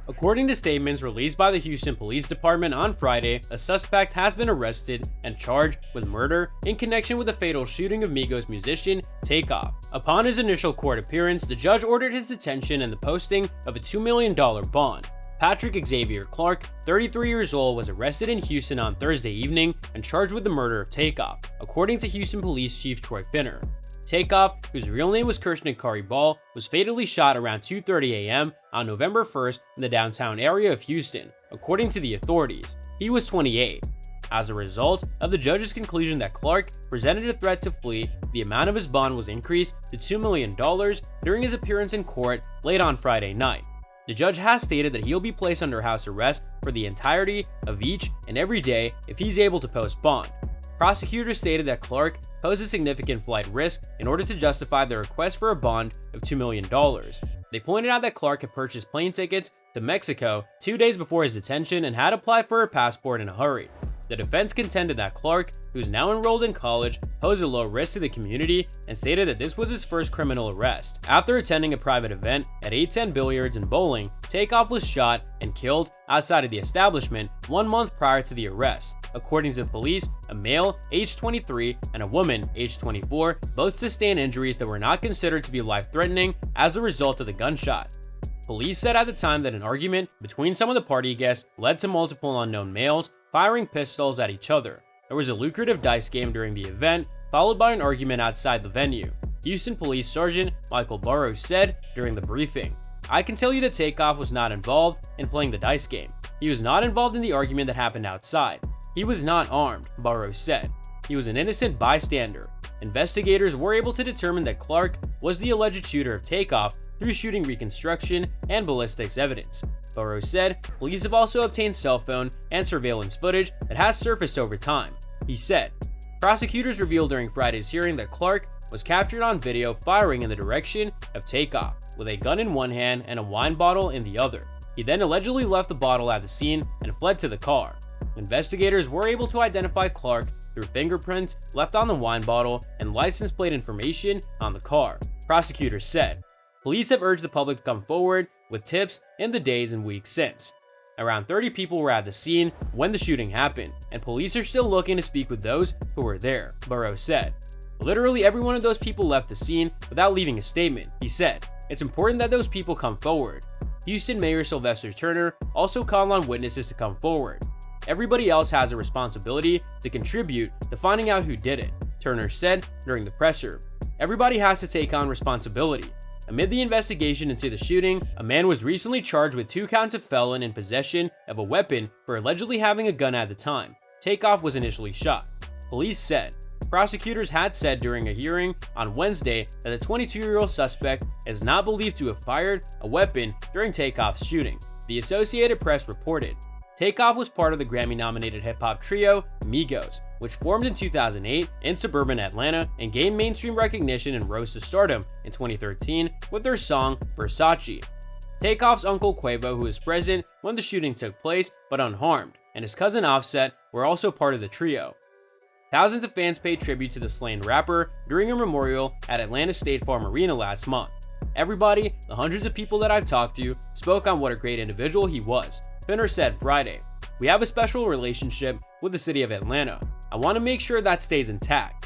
According to statements released by the Houston Police Department on Friday, a suspect has been arrested and charged with murder in connection with the fatal shooting of Migos musician Takeoff. Upon his initial court appearance, the judge ordered his detention and the posting of a $2 million bond. Patrick Xavier Clark, 33 years old, was arrested in Houston on Thursday evening and charged with the murder of Takeoff, according to Houston Police Chief Troy Finner. Takeoff, whose real name was Kirshnik Kari Ball, was fatally shot around 2:30 a.m. on November 1st in the downtown area of Houston, according to the authorities. He was 28. As a result of the judge's conclusion that Clark presented a threat to flee, the amount of his bond was increased to $2 million during his appearance in court late on Friday night. The judge has stated that he'll be placed under house arrest for the entirety of each and every day if he's able to post bond. Prosecutors stated that Clark posed a significant flight risk in order to justify the request for a bond of $2 million. They pointed out that Clark had purchased plane tickets to Mexico 2 days before his detention and had applied for a passport in a hurry. The defense contended that Clark, who's now enrolled in college, posed a low risk to the community and stated that this was his first criminal arrest. After attending a private event at 810 Billiards and Bowling, Takeoff was shot and killed outside of the establishment 1 month prior to the arrest. According to the police, a male, aged 23, and a woman, aged 24, both sustained injuries that were not considered to be life-threatening as a result of the gunshot. Police said at the time that an argument between some of the party guests led to multiple unknown males firing pistols at each other. There was a lucrative dice game during the event, followed by an argument outside the venue. Houston Police Sergeant Michael Burrows said during the briefing, "I can tell you that Takeoff was not involved in playing the dice game. He was not involved in the argument that happened outside. He was not armed," Burrows said. "He was an innocent bystander." Investigators were able to determine that Clark was the alleged shooter of Takeoff through shooting reconstruction and ballistics evidence. Burrows said police have also obtained cell phone and surveillance footage that has surfaced over time. He said, prosecutors revealed during Friday's hearing that Clark was captured on video firing in the direction of Takeoff with a gun in one hand and a wine bottle in the other. He then allegedly left the bottle at the scene and fled to the car. Investigators were able to identify Clark through fingerprints left on the wine bottle and license plate information on the car, prosecutors said. Police have urged the public to come forward with tips in the days and weeks since. Around 30 people were at the scene when the shooting happened, and police are still looking to speak with those who were there, Burrows said. Literally every one of those people left the scene without leaving a statement, he said. It's important that those people come forward. Houston Mayor Sylvester Turner also called on witnesses to come forward. Everybody else has a responsibility to contribute to finding out who did it, Turner said during the presser. Everybody has to take on responsibility. Amid the investigation into the shooting, a man was recently charged with 2 counts of felon in possession of a weapon for allegedly having a gun at the time Takeoff was initially shot, police said. Prosecutors had said during a hearing on Wednesday that the 22-year-old suspect is not believed to have fired a weapon during Takeoff's shooting, the Associated Press reported. Takeoff was part of the Grammy-nominated hip-hop trio Migos, which formed in 2008 in suburban Atlanta and gained mainstream recognition and rose to stardom in 2013 with their song Versace. Takeoff's uncle Quavo, who was present when the shooting took place but unharmed, and his cousin Offset were also part of the trio. Thousands of fans paid tribute to the slain rapper during a memorial at Atlanta State Farm Arena last month. Everybody, the hundreds of people that I've talked to, spoke on what a great individual he was, Finner said Friday. We have a special relationship with the city of Atlanta. I want to make sure that stays intact.